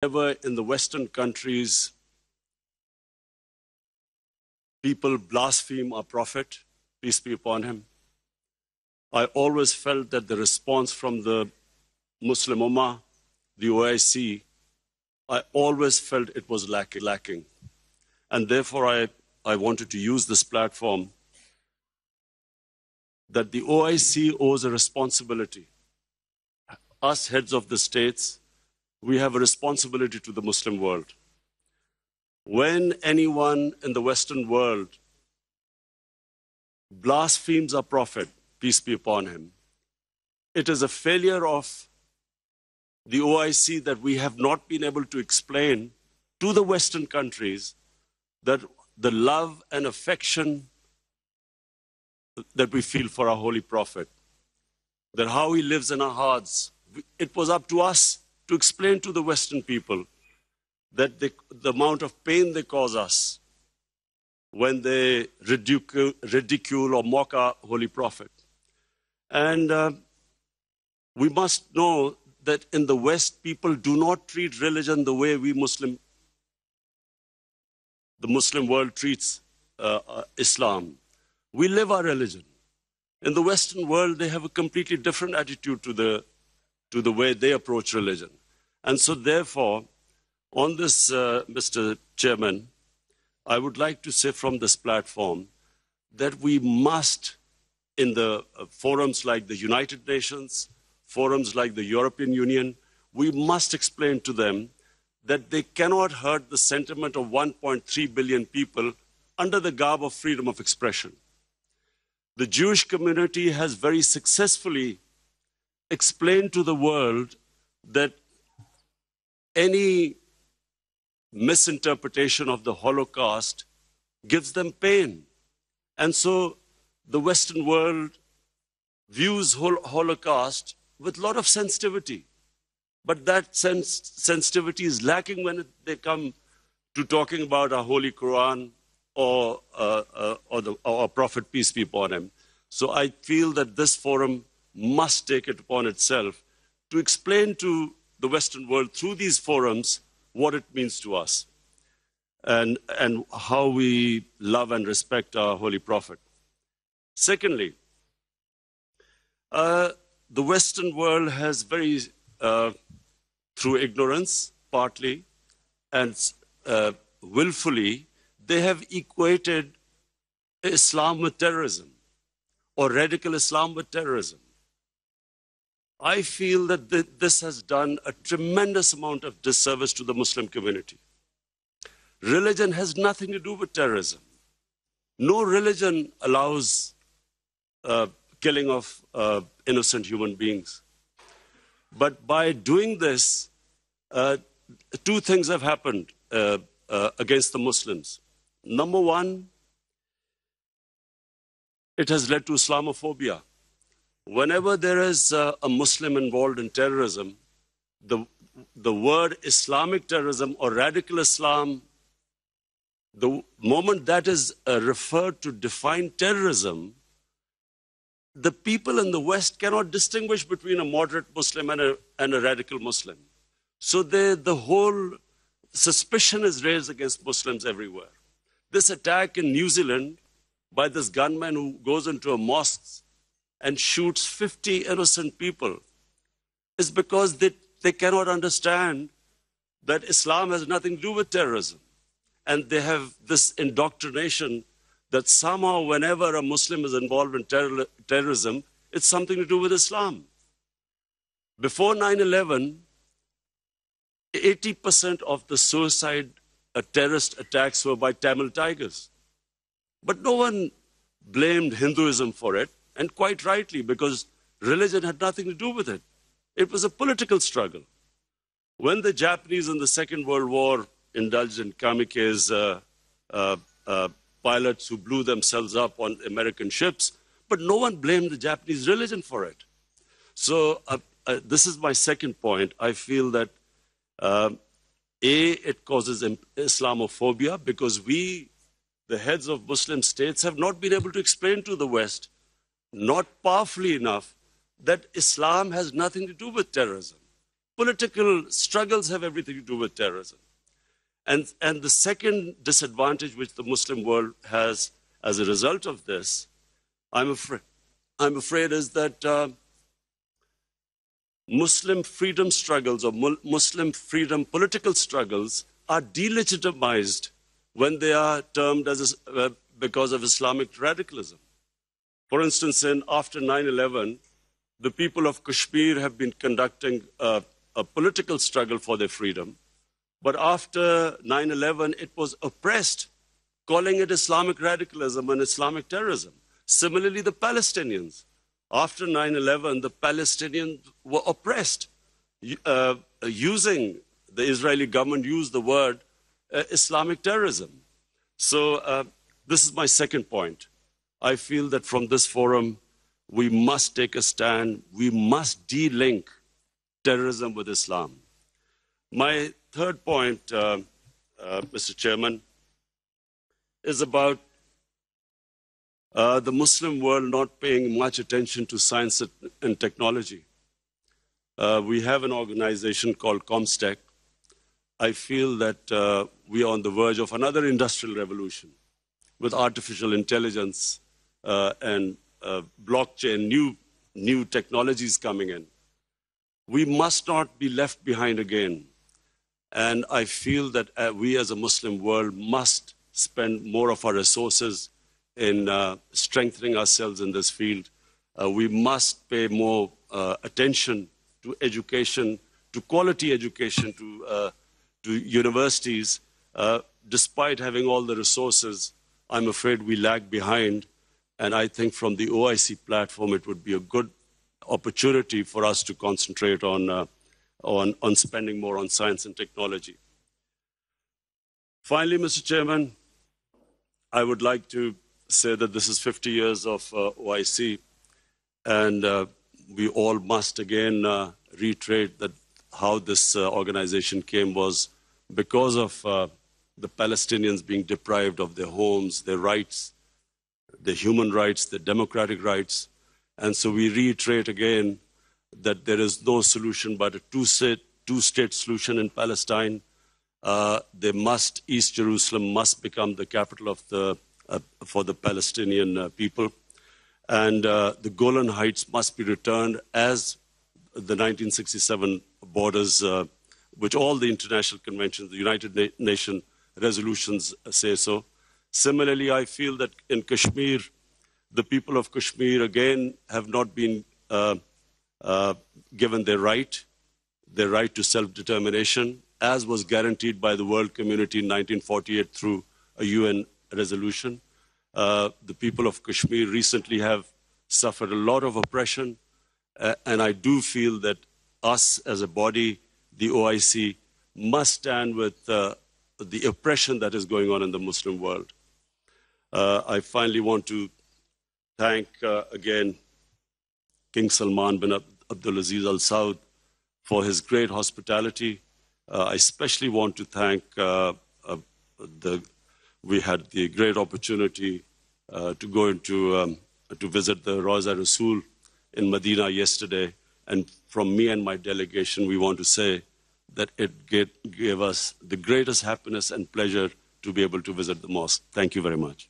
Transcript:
Whenever in the Western countries people blaspheme our Prophet, peace be upon him, I always felt that the response from the Muslim Ummah, the OIC, I always felt it was lacking. And therefore I wanted to use this platform that the OIC owes a responsibility. Us heads of the states, we have a responsibility to the Muslim world. When anyone in the Western world blasphemes our Prophet, peace be upon him, it is a failure of the OIC that we have not been able to explain to the Western countries that the love and affection that we feel for our Holy Prophet, that how he lives in our hearts. It was up to us to explain to the Western people that the amount of pain they cause us when they ridicule or mock our Holy Prophet. And we must know that in the West, people do not treat religion the way the Muslim world treats Islam. We live our religion. In the Western world, they have a completely different attitude to the way they approach religion. And so therefore, on this, Mr. Chairman, I would like to say from this platform that we must, in the forums like the United Nations, forums like the European Union, we must explain to them that they cannot hurt the sentiment of 1.3 billion people under the garb of freedom of expression. The Jewish community has very successfully explained to the world that any misinterpretation of the Holocaust gives them pain. And so the Western world views Holocaust with a lot of sensitivity. But that sensitivity is lacking when they come to talking about our Holy Quran or our Prophet, peace be upon him. So I feel that this forum must take it upon itself to explain to the Western world through these forums what it means to us and how we love and respect our Holy Prophet. Secondly, the Western world has very, through ignorance partly and willfully, they have equated Islam with terrorism or radical Islam with terrorism. I feel that this has done a tremendous amount of disservice to the Muslim community. Religion has nothing to do with terrorism. No religion allows killing of innocent human beings. But by doing this, two things have happened against the Muslims. Number one, it has led to Islamophobia. Whenever there is a Muslim involved in terrorism, the word Islamic terrorism or radical Islam, the moment that is referred to define terrorism, the people in the West cannot distinguish between a moderate Muslim and a radical Muslim. So the whole suspicion is raised against Muslims everywhere. This attack in New Zealand by this gunman who goes into a mosque and shoots 50 innocent people is because they cannot understand that Islam has nothing to do with terrorism. And they have this indoctrination that somehow whenever a Muslim is involved in terrorism, it's something to do with Islam. Before 9/11, 80% of the suicide terrorist attacks were by Tamil Tigers. But no one blamed Hinduism for it, and quite rightly, because religion had nothing to do with it. It was a political struggle. When the Japanese in the Second World War indulged in kamikaze pilots who blew themselves up on American ships, but no one blamed the Japanese religion for it. So this is my second point. I feel that it causes Islamophobia because we, the heads of Muslim states, have not been able to explain to the West, not powerfully enough, that Islam has nothing to do with terrorism. political struggles have everything to do with terrorism. And the second disadvantage which the Muslim world has as a result of this, I'm afraid is that Muslim freedom struggles or Muslim freedom political struggles are delegitimized when they are termed as because of Islamic radicalism. For instance, after 9/11, the people of Kashmir have been conducting a political struggle for their freedom. But after 9/11, it was oppressed, calling it Islamic radicalism and Islamic terrorism. Similarly, the Palestinians. After 9/11, the Palestinians were oppressed. The Israeli government used the word Islamic terrorism. So this is my second point. I feel that from this forum, we must take a stand. We must de-link terrorism with Islam. My third point, Mr. Chairman, is about the Muslim world not paying much attention to science and technology. We have an organization called ComStech. I feel that we are on the verge of another industrial revolution with artificial intelligence and blockchain, new technologies coming in. We must not be left behind again. And I feel that we as a Muslim world must spend more of our resources in strengthening ourselves in this field. We must pay more attention to education, to quality education, to universities. Despite having all the resources, I'm afraid we lag behind. And I think from the OIC platform, it would be a good opportunity for us to concentrate on spending more on science and technology. Finally, Mr. Chairman, I would like to say that this is 50 years of OIC, and we all must again reiterate that how this organization came was because of the Palestinians being deprived of their homes, their rights, their human rights, their democratic rights. And so we reiterate again that there is no solution but a two-state solution in Palestine. East Jerusalem must become the capital of for the Palestinian people. And the Golan Heights must be returned as the 1967 borders, which all the international conventions, the United Nations resolutions say so. Similarly, I feel that in Kashmir, the people of Kashmir, again, have not been given their right to self-determination, as was guaranteed by the world community in 1948 through a UN resolution. The people of Kashmir recently have suffered a lot of oppression, and I do feel that us as a body, the OIC, must stand with the oppression that is going on in the Muslim world. I finally want to thank again King Salman bin Abdulaziz Al Saud for his great hospitality. I especially want to thank we had the great opportunity to go into to visit the Rawza Rasul in Medina yesterday, and from me and my delegation, we want to say that it gave us the greatest happiness and pleasure to be able to visit the mosque. Thank you very much.